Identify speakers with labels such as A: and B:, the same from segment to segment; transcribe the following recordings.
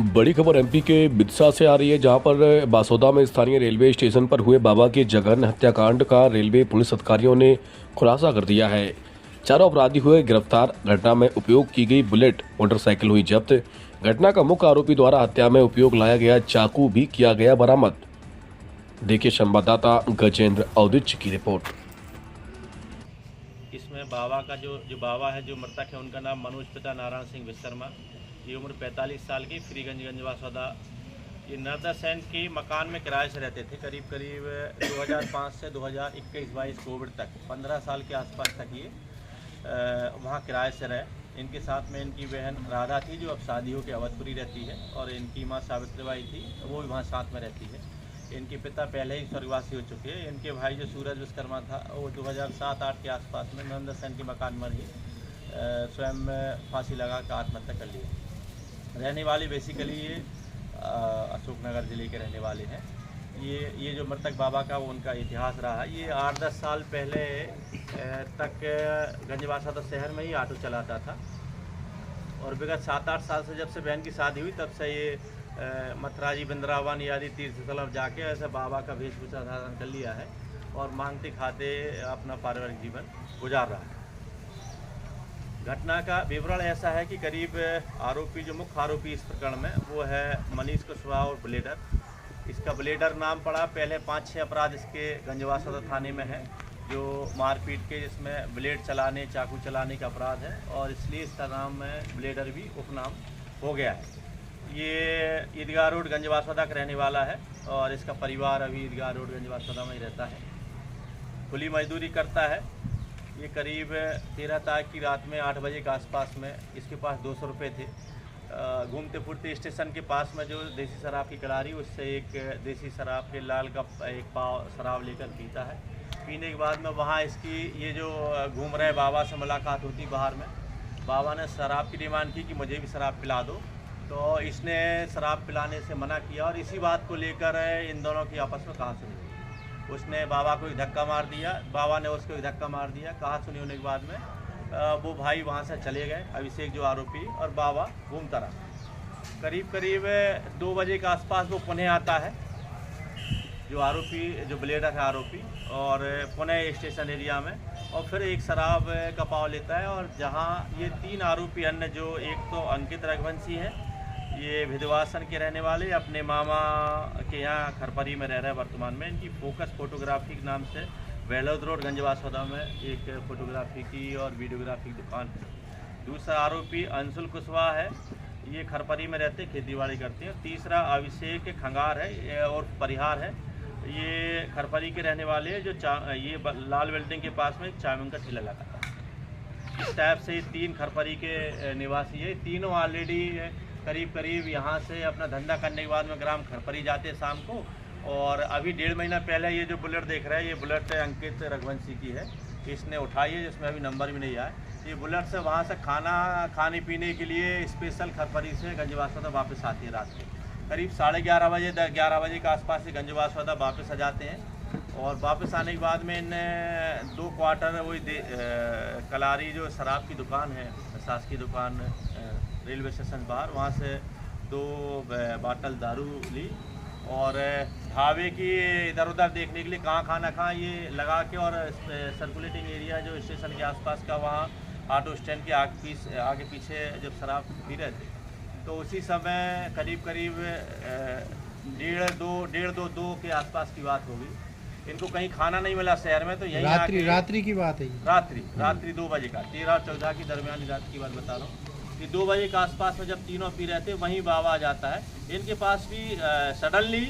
A: बड़ी खबर एमपी के बिदसा से आ रही है, जहां पर बासोदा में स्थानीय रेलवे स्टेशन पर हुए बाबा के जघन्य हत्याकांड का रेलवे पुलिस अधिकारियों ने खुलासा कर दिया है। चारों अपराधी हुए गिरफ्तार। घटना में उपयोग की गई बुलेट मोटरसाइकिल हुई जब्त। घटना का मुख्य आरोपी द्वारा हत्या में उपयोग लाया गया चाकू भी किया गया बरामद। देखिए संवाददाता गजेंद्र औदिच की रिपोर्ट।
B: इसमें बाबा का जो बाबा है, जो मृतक है, उनका नाम मनोज पिता नारायण सिंह विश्वकर्मा। ये उम्र 45 साल की, फ्रीगंज गंजवासौदा। ये नर्मदा सैन के मकान में किराए से रहते थे। करीब 2005 से 2021-22 कोविड तक 15 साल के आसपास तक ये वहाँ किराए से रहे। इनके साथ में इनकी बहन राधा थी, जो अब शादी होकर अवधपुरी रहती है, और इनकी माँ सावित्रीबाई थी, वो भी वहाँ साथ में रहती है। इनके पिता पहले ही स्वर्गवासी हो चुके हैं। इनके भाई जो सूरज विश्वकर्मा था, वो 2007-8 के आसपास में नंदा सेन के मकान में ही स्वयं फांसी लगा कर आत्महत्या कर लिया। रहने वाले बेसिकली ये अशोकनगर ज़िले के रहने वाले हैं। ये जो मृतक बाबा का, वो उनका इतिहास रहा। ये 8-10 साल पहले तक गंजवासौदा शहर में ही ऑटो चलाता था, और विगत 7-8 साल से जब से बहन की शादी हुई, तब से ये मथुरा जी, वृंदावन आदि तीर्थ स्थल जाके ऐसे बाबा का वेशभूषा धारण कर लिया है और मांगते खाते अपना पारिवारिक जीवन गुजार रहा है। घटना का विवरण ऐसा है कि करीब आरोपी, जो मुख्य आरोपी इस प्रकरण में, वो है मनीष कुशवाहा और ब्लेडर। इसका ब्लेडर नाम पड़ा। पहले 5-6 अपराध इसके गंजवासौदा थाने में है, जो मारपीट के, जिसमें ब्लेड चलाने, चाकू चलाने का अपराध है, और इसलिए इसका नाम ब्लेडर भी उपनाम हो गया है। ये ईदगाह रोड गंजवासौदा का रहने वाला है, और इसका परिवार अभी ईदगाह रोड गंजवासौदा में ही रहता है। खुली मजदूरी करता है। ये करीब 13 तारीख की रात में 8 बजे के आसपास में इसके पास 200 रुपये थे। घूमते फिरते स्टेशन के पास में जो देसी शराब की कलारी, उससे एक देसी शराब के लाल का एक पाव शराब लेकर पीता है। पीने के बाद में वहाँ इसकी, ये जो घूम रहे बाबा से मुलाकात होती बाहर में। बाबा ने शराब की डिमांड की कि मुझे भी शराब पिला दो, तो इसने शराब पिलाने से मना किया, और इसी बात को लेकर इन दोनों की आपस में कहासुनी हुई। उसने बाबा को एक धक्का मार दिया, बाबा ने उसको एक धक्का मार दिया। कहासुनी होने के बाद में वो भाई वहाँ से चले गए, अभिषेक जो आरोपी, और बाबा घूमता रहा। करीब 2 बजे के आसपास वो पुनः आता है, जो आरोपी, जो ब्लेडर है आरोपी, और पुनः स्टेशन एरिया में, और फिर एक शराब का पाव लेता है। और जहाँ ये 3 आरोपी अन्य, जो एक तो अंकित रघुवंशी है, ये भिदवासन के रहने वाले, अपने मामा के यहाँ खरपरी में रह रहे हैं वर्तमान में। इनकी फोकस फोटोग्राफी के नाम से बेलोद रोड गंजवासौदा में एक फोटोग्राफी की और वीडियोग्राफी की दुकान है। दूसरा आरोपी अंशुल कुशवाहा है, ये खरपरी में रहते, खेतीबाड़ी करते हैं। तीसरा अभिषेक खंगार है और परिहार है, ये खरपरी के रहने वाले हैं, जो ये लाल बिल्डिंग के पास में चाउमीन का ठेला लगाता है। इस टाइप से 3 खरपरी के निवासी है। तीनों ऑलरेडी करीब यहाँ से अपना धंधा करने के बाद में ग्राम खरपरी जाते हैं शाम को। और अभी 1.5 महीना पहले ये जो बुलेट देख रहे हैं, ये बुलेट अंकित रघुवंशी की है। इसने उठाई है, जिसमें अभी नंबर भी नहीं आया। ये बुलेट से वहाँ से खाने पीने के लिए स्पेशल खरपरी से गंजवासौदा वापस आती है। रात के करीब 11:30 बजे, 11 बजे के आसपास से गंजवासौदा वापस आ जाते हैं। और वापस आने के बाद में इन 2 क्वार्टर वही कलारी, जो शराब की दुकान है, शासकीय दुकान रेलवे स्टेशन बाहर, वहाँ से 2 बाटल दारू ली, और ढाबे की इधर उधर देखने के लिए कहाँ खाना खाएं ये लगा के, और सर्कुलेटिंग एरिया जो स्टेशन के आसपास का, वहाँ ऑटो स्टैंड के आगे पीछे जब शराब पी रहे थे, तो उसी समय करीब 1:30-2 के आसपास की बात होगी। इनको कहीं खाना नहीं मिला शहर में, तो यही
C: रात्रि की बात है।
B: रात्रि 2 बजे का, 13 और 14 की दरमियानी रात की बात बता रहा हूँ। 2 बजे के आसपास में जब तीनों पी रहे थे, वहीं बाबा आ जाता है। इनके पास भी सडनली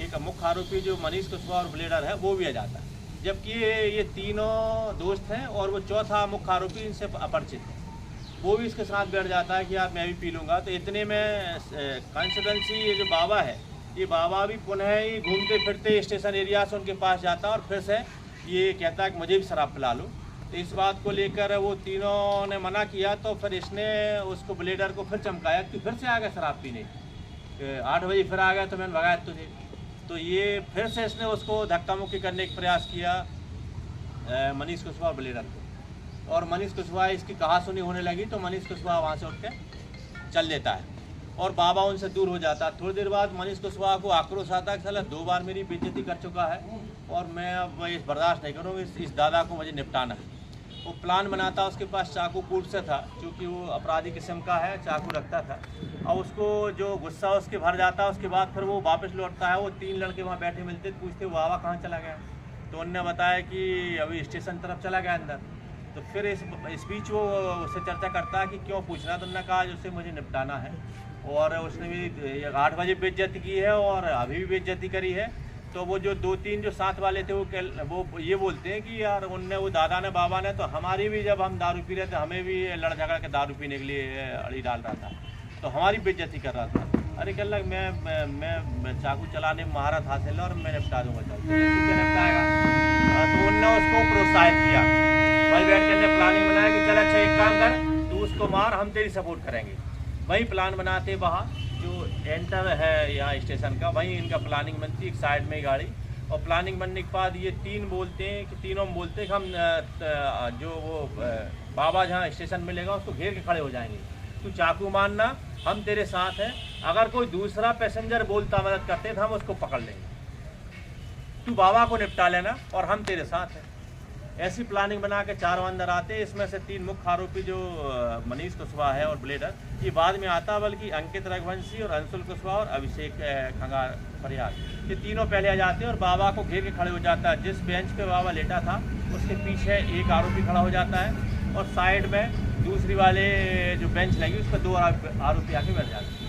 B: एक मुख्य आरोपी, जो मनीष कुशवाहा और ब्लेडर है, वो भी आ जाता है। जबकि ये तीनों दोस्त हैं, और वो चौथा मुख्य आरोपी इनसे अपरिचित है, वो भी इसके साथ बैठ जाता है कि यार मैं भी पी लूँगा। तो इतने में कॉन्सिडेंसी, ये जो बाबा है, ये बाबा भी पुनः ही घूमते फिरते स्टेशन एरिया से उनके पास जाता है, और फिर से ये कहता है कि मुझे भी शराब पिला लो। तो इस बात को लेकर वो तीनों ने मना किया, तो फिर इसने उसको ब्लेडर को फिर चमकाया कि फिर से आ गया शराब पीने, 8 बजे फिर आ गया, तो मैंने भगाया तुझे। तो ये फिर से इसने उसको धक्का मुक्की करने का प्रयास किया मनीष कुशवाहा ब्लेडर को, और मनीष कुशवाहा इसकी कहासुनी होने लगी, तो मनीष कुशवाहा वहाँ से उठ के चल देता है। और बाबा उनसे दूर हो जाता। थोड़ी देर बाद मनीष कुशवाहा को आक्रोश आता कि साला 2 बार मेरी बेइज्जती कर चुका है और मैं अब ये बर्दाश्त नहीं करूँगा, इस दादा को मुझे निपटाना है। वो प्लान बनाता, उसके पास चाकू कूट से था, क्योंकि वो अपराधी किस्म का है, चाकू रखता था। और उसको जो गुस्सा उसके भर जाता, उसके बाद फिर वो वापस लौटता है। वो 3 लड़के वहाँ बैठे मिलते, पूछते बाबा कहाँ चला गया, तो उनने बताया कि अभी स्टेशन तरफ चला गया अंदर। तो फिर इस बीच वो उससे चर्चा करता है कि क्यों पूछ रहा, तो उन्होंने कहा उससे मुझे निपटाना है। और उसने भी 8 बजे बेइज्जती की है और अभी भी बेइज्जती करी है। तो वो जो 2-3 जो साथ वाले थे वो ये बोलते हैं कि यार उनने, वो दादा ने, बाबा ने, तो हमारी भी, जब हम दारू पी रहे थे हमें भी लड़ झगड़ के दारू पीने के लिए अड़ी डाल रहा था, तो हमारी बेइज्जती कर रहा था। अरे कल लग मैं चाकू चलाने में महारत हासिल है और मैं निपटा दूंगा चाकू, तो निपटाएगा। तो उनने उसको प्रोत्साहित किया। भाई बैठ के प्लानिंग बनाया कि चल अच्छा एक काम कर, तू उसको मार, हम तेरी सपोर्ट करेंगे। वही प्लान बनाते वहाँ जो एंटर है यहाँ स्टेशन का, वहीं इनका प्लानिंग बनती, एक साइड में ही गाड़ी। और प्लानिंग बनने के बाद ये तीनों बोलते हैं कि हम जो वो बाबा जहाँ स्टेशन मिलेगा उसको घेर के खड़े हो जाएंगे, तू चाकू मारना, हम तेरे साथ हैं। अगर कोई दूसरा पैसेंजर बोलता मदद करते तो हम उसको पकड़ लेंगे, तू बाबा को निपटा लेना और हम तेरे साथ हैं। ऐसी प्लानिंग बना के 4 अंदर आते। इसमें से 3 मुख्य आरोपी जो मनीष कुशवाहा है और ब्लेडर, ये बाद में आता, बल्कि अंकित रघुवंशी और अंशुल कुशवाहा और अभिषेक खंगार फरियाद, ये तीनों पहले आ जाते हैं और बाबा को घेर के खड़े हो जाता है। जिस बेंच पे बाबा लेटा था उसके पीछे एक आरोपी खड़ा हो जाता है और साइड में दूसरी वाले जो बेंच लगी उस पर 2 आरोपी आके बैठ जाते हैं।